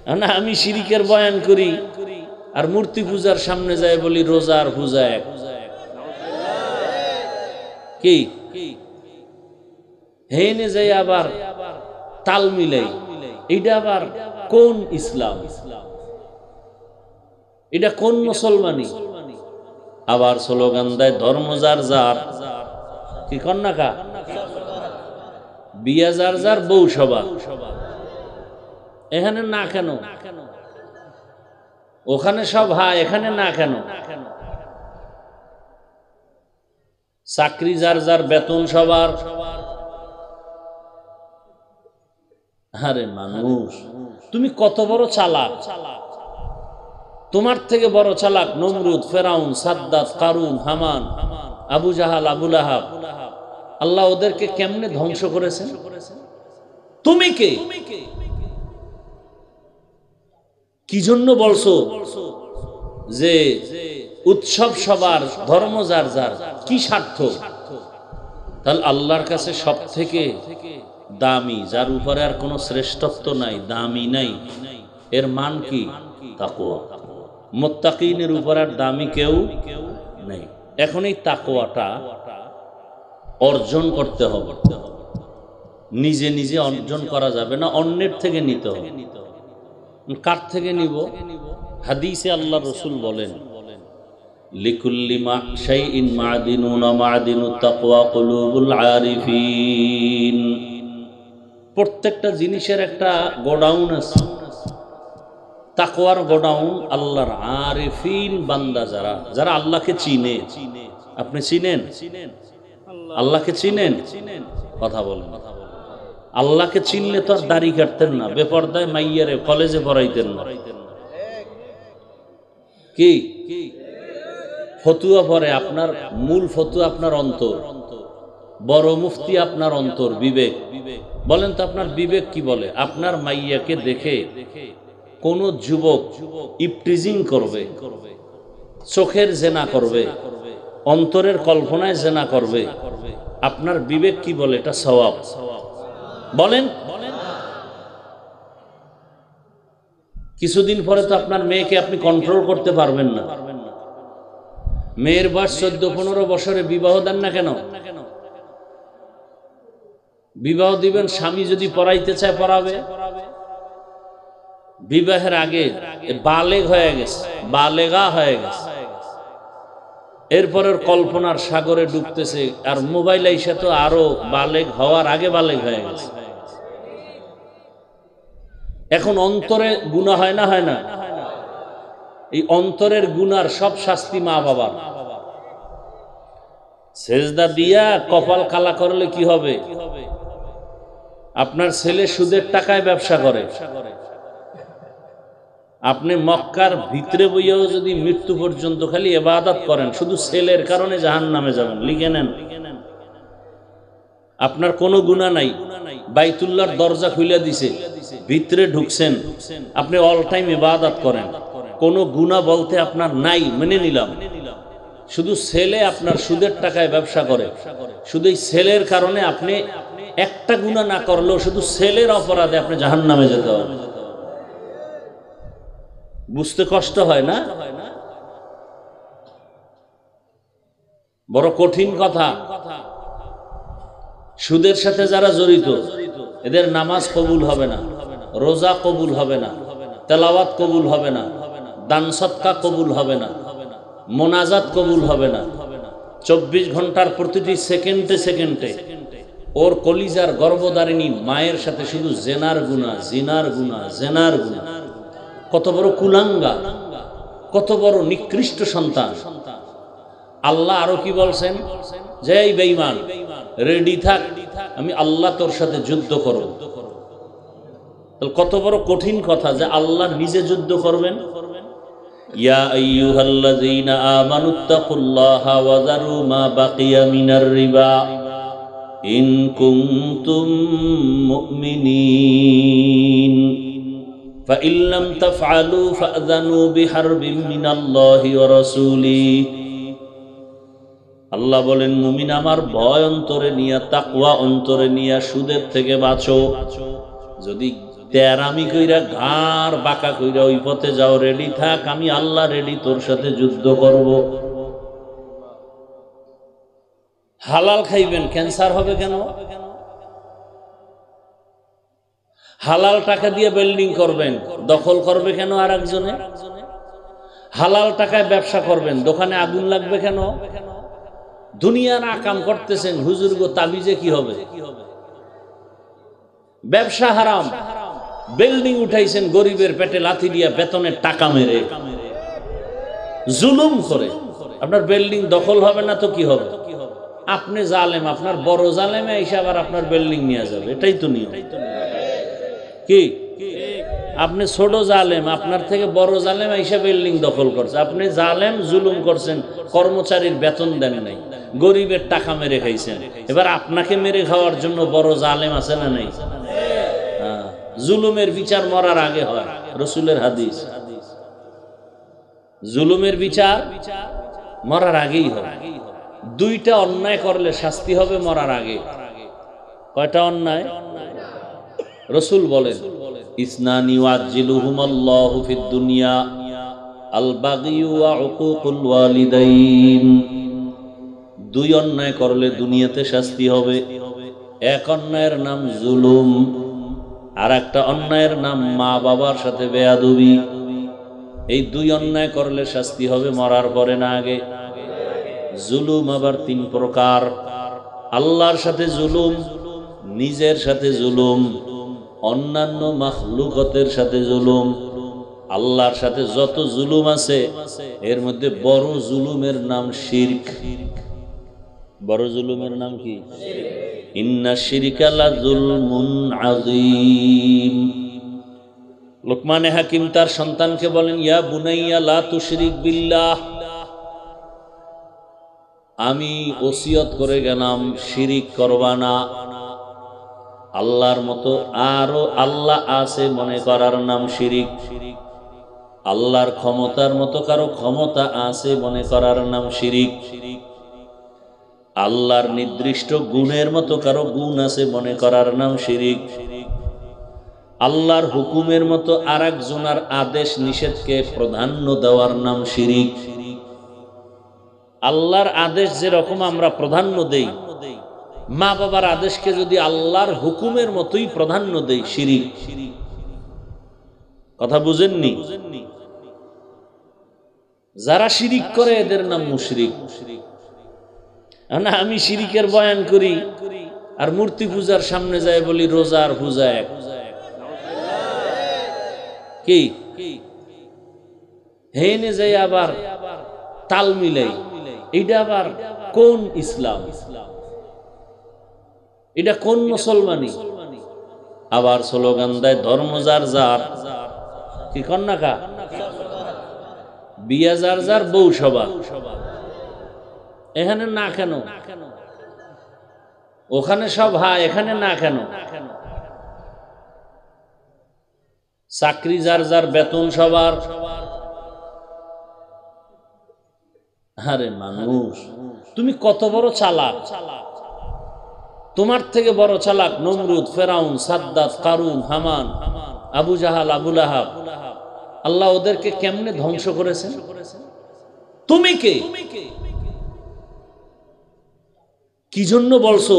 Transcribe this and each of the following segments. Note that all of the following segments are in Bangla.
না আমি শিরিকের বয়ান করি আর মূর্তি পূজার সামনে যায় বলি রোজার পূজা এক। কি হেনে যাই আবার তাল মিলাই, এটা আবার কোন ইসলাম? এটা কোন মুসলমানি? আবার স্লোগান দেয় ধর্ম যার যার, কি কন্যা কা বিয়া যার যার বউ সবার। এখানে না কেন? ওখানে সব হা, এখানে না কেন? চাকরি যার যার, বেতন সবার। আরে মানুষ, তুমি কত বড় চালাক! তোমার থেকে বড় চালাক নমরুদ, ফেরাউন, সাদ্দাত, কারুন, হামান, আবু জাহাল, আবু লাহাব। আল্লাহ ওদেরকে কেমনে ধ্বংস করেছেন? তুমি কে? কি জন্য বলছো যে উৎসব সবার, ধর্ম যার যার? কি স্বার্থ? তাহলে আল্লাহর কাছে সব থেকে দামি, যার উপরে আর কোনো শ্রেষ্ঠত্ব নাই, দামি নাই, এর মান কি? তাকওয়া। মুত্তাকিনের উপর আর দামি কেউ নেই। এখন এই তাকওয়াটা অর্জন করতে হবে। নিজে নিজে অর্জন করা যাবে না, অন্যের থেকে নিতে হবে। কার থেকে নিব? হাদিসে আল্লাহ রসুল বলেন লিকুল্লি শাইইন মা'দিনুন মা'দিনুত তাকওয়া কুলুবুল আরিফিন। প্রত্যেকটা জিনিসের একটা গোডাউন আছে, তাকওয়ার গোডাউন আল্লাহর আরিফিন বান্দা, যারা যারা আল্লাহকে চিনে। আপনি চিনেন আল্লাহকে? চিনেন? কথা বলেন। আল্লাহকে চিনলে তো আর দাড়ি কাটতেন না, বেপরদায় মাইয়ারে কলেজে পড়াইতেন না। কি ফতুয়া পড়ে? আপনার মূল ফতুয়া আপনার অন্তর, বড় মুফতি আপনার অন্তর, বিবেক। বলেন তো আপনার বিবেক কি বলে? আপনার মাইয়াকে দেখে কোন যুবক ইপটিজিং করবে, চোখের জেনা করবে, অন্তরের কল্পনায় জেনা করবে, আপনার বিবেক কি বলে? এটা সওয়াব। বলেন। কিছুদিন পরে তো আপনার মেয়েকে আপনি কন্ট্রোল করতে পারবেন না। মেয়ের বয়স 14-15 বছরে বিবাহ দেন না কেন? বিবাহ দিবেন, স্বামী যদি পড়াইতে চায় পড়াবে। বিবাহের আগে বালেগ হয়ে গেছে, বালেগা হয়ে গেছে, এরপরের কল্পনার সাগরে ডুবতেছে। আর মোবাইল আইসা তো আরো বালেগ হওয়ার আগে বালেগ হয়ে গেছে। এখন অন্তরে গুনাহ হয় না? হয় না? এই অন্তরের গুনার সব শাস্তি মা বাবা। সেজদা দিয়া কপাল কালা করলে কি হবে? আপনার ছেলে সুদের টাকায় ব্যবসা করে, আপনি মক্কার ভিতরে বইয়াও যদি মৃত্যু পর্যন্ত খালি ইবাদত করেন, শুধু ছেলের কারণে জাহান্নামে যাবেন। লিখে নেন। আপনার কোনো গুনাহ নাই, বাইতুল্লাহর দরজা খুলে দিছে, ভিতরে ঢুকছেন, আপনি অল টাইম ইবাদত করেন, কোনো গুনাহ বলতে আপনার নাই, মেনে নিলাম। শুধু ছেলে আপনার সুদের টাকায় ব্যবসা করে, শুধু এই ছেলের কারণে আপনি একটা গুনাহ না করলেও শুধু ছেলের অপরাধে আপনি জাহান্নামে যেতে হবে। বুঝতে কষ্ট হয় না? বড় কঠিন কথা। সুদের সাথে যারা জড়িত, এদের নামাজ কবুল হবে না, রোজা কবুল হবে না, তেলাওয়াত কবুল হবে না, দান সদকা কবুল হবে না, মোনাজাত কবুল হবে না। 24 ঘন্টার প্রতিটি সেকেন্ডে সেকেন্ডে ওর কলিজার গর্ভধারিণী মায়ের সাথে শুধু জেনার গুনাহ, জিনার গুনাহ, জেনার গুনাহ। কত বড় কুলাঙ্গা, কত বড় নিকৃষ্ট সন্তান। আল্লাহ আরো কি বলছেন? যে এই বেঈমান, রেডি থাক, আমি আল্লাহ তোর সাথে যুদ্ধ করব। কত বড় কঠিন কথা যে আল্লাহ নিজে যুদ্ধ করবেন। ইয়া আইয়ুহাল্লাযীনা আমানুত্তাকুল্লাহা ওয়া যারু মা বাকিয়া মিনার রিবা ইন কুনতুম মুমিনিন ফাইন লাম তাফআলু ফাআযানু বিহারবিন মিনাল্লাহি ওয়া রাসূলিহি। আল্লাহ বলেন, মুমিন আমার ভয় অন্তরে নিয়া, তাকওয়া অন্তরে নিয়া সুদের থেকে বাঁচো। যদি তেরামি কইরা ঘাড় বাঁকা কইরা ওই পথে যাও, রেডি থাক, আমি আল্লাহ রেডি তোর সাথে যুদ্ধ করব। হালাল খাইবেন, ক্যান্সার হবে কেন? হালাল টাকা দিয়ে বিল্ডিং করবেন, দখল করবে কেন আর একজনে? হালাল টাকায় ব্যবসা করবেন, দোকানে আগুন লাগবে কেন? দুনিয়ার আকাম করতেছেন, হুজুর গো তাবিজে কি হবে? ব্যবসা হারাম, বিল্ডিং উঠাইছেন গরিবের পেটে লাথি দিয়া বেতনের টাকা মেরে, জুলুম করে। আপনার বিল্ডিং দখল হবে না তো কি হবে? আপনি জালেম, আপনার বড় জালেমে এসে আবার আপনার বিল্ডিং নিয়ে যাবে, এটাই তো নিয়ম। কি আপনি ছোট জালেম, আপনার থেকে বড় জালেম এসে বিল্ডিং দখল করছে। আপনি জালেম, জুলুম করছেন, কর্মচারীর বেতন দেন নাই, গরিবের টাকা মেরে খাইছেন। এবার আপনাকে মেরে খাওয়ার জন্য বড় জালেম আছে না নাই? জুলুমের বিচার মরার আগে হয়, রসুলের হাদিস। জুলুমের বিচার মরার আগেই হয়। দুইটা অন্যায় করলে শাস্তি হবে মরার আগে। কয়টা অন্যায়? রসুল বলেন, ইসনানি ওয়াজিলুহুমাল্লাহু ফিদ দুনিয়া আল বাগী ওয়া উকুকুল ওয়ালিদাইন। দুই অন্যায় করলে দুনিয়াতে শাস্তি হবে। এক অন্যায়ের নাম জুলুম, আর একটা অন্যায়ের নাম মা বাবার সাথে বেয়াদবি। এই দুই অন্যায় করলে শাস্তি হবে মরার পরে না আগে? জুলুম আবার তিন প্রকার: আল্লাহর সাথে জুলুম, নিজের সাথে জুলুম, অন্যান্য মাখলুকতের সাথে জুলুম। আল্লাহর সাথে যত জুলুম আছে এর মধ্যে বড় জুলুমের নাম শিরক। বড় জুলুমের নাম কি? ইন্না শিরকা লাযুলমুন আযীম। লোকমানে হাকিম তার সন্তানকে বলেন, ইয়া বুনাইয়া লা তুশরিক বিল্লাহ, আমি ওসিয়ত করে গেলাম শিরিক করবা না। আল্লাহর মতো আরো আল্লাহ আছে মনে করার নাম শিরিক। আল্লাহর ক্ষমতার মতো কারো ক্ষমতা আছে মনে করার নাম শিরিক। আল্লাহর নির্দিষ্ট গুণের মতো কারো গুণ আছে মনে করার নাম শিরিক। আল্লাহর হুকুমের মতো আরেকজনের আদেশ নিষেধকে প্রাধান্য দেওয়ার নাম শিরিক। আল্লাহর আদেশ যেরকম আমরা প্রাধান্য দেই, মা বাবার আদেশকে যদি আল্লাহর হুকুমের মতোই প্রাধান্য দেই, শিরিক। কথা বুঝেননি? যারা শিরিক করে এদের নাম মুশরিক। না, আমি শিরিকের বয়ান করি আর মূর্তি পূজার সামনে যায় বলি রোজার পূজা এক। কি হেনে যাই আবার তাল মিলাই, এটা আবার কোন ইসলাম? এটা কোন মুসলমানি? আবার স্লোগান দেয় ধর্ম যার যার। কি কন্যা কা বিয়া যার যার, বউ সবার। এখানে না কেন? ওখানে সব হ্যাঁ, এখানে না কেন? চাকরি যার যার, বেতন সবার। আরে মানুষ, তুমি কত বড় চালাক! তোমার থেকে বড় চালাক নমরুদ, ফেরাউন, সাদ্দাত, কারুন, হামান, আবু জাহাল, আবু লাহাব। আল্লাহ ওদেরকে কেমনে ধ্বংস করেছেন? তুমি কে? কি জন্য বলছো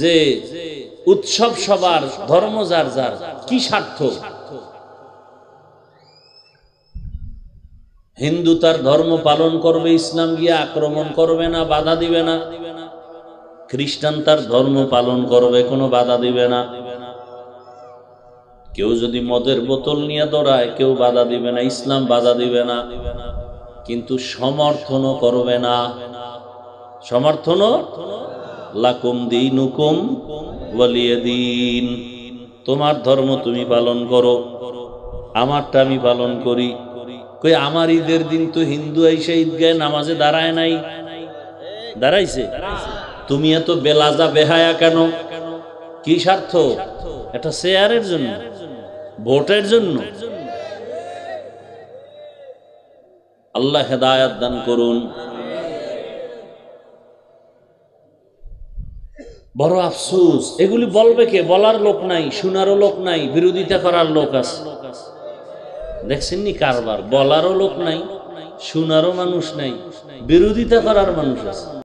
যে উৎসব সবার, ধর্ম যার যার? কি স্বার্থ? হিন্দু তার ধর্ম পালন করবে, ইসলাম গিয়ে আক্রমণ করবে না, বাধা দিবে না। খ্রিস্টান তার ধর্ম পালন করবে, কোনো বাধা দিবে না। কেউ যদি মদের বোতল নিয়ে দৌড়ায়, কেউ বাধা দিবে না, ইসলাম বাধা দিবে না। কিন্তু সমর্থনও করবে না। সমর্থনও লাকুম দীনুকুম ওয়ালিয়া দীন। তোমার ধর্ম তুমি পালন করো, আমারটা আমি পালন করি। কই আমার ঈদের দিন তো হিন্দু এসে ঈদগাহে নামাজে দাঁড়ায় নাই? দাঁড়াইছে। তুমি এত বেলাজা বেহায়া কেন? কি স্বার্থ? এটা শেয়ারের জন্য, ভোটের জন্য? আল্লাহ হেদায়েত দান করুন। বড় আফসোস, এগুলি বলবে কে? বলার লোক নাই, শোনারও লোক নাই, বিরোধিতা করার লোক আছে। দেখছেন নি কারবার? বলারও লোক নাই, শোনারও মানুষ নাই, বিরোধিতা করার মানুষ আছে।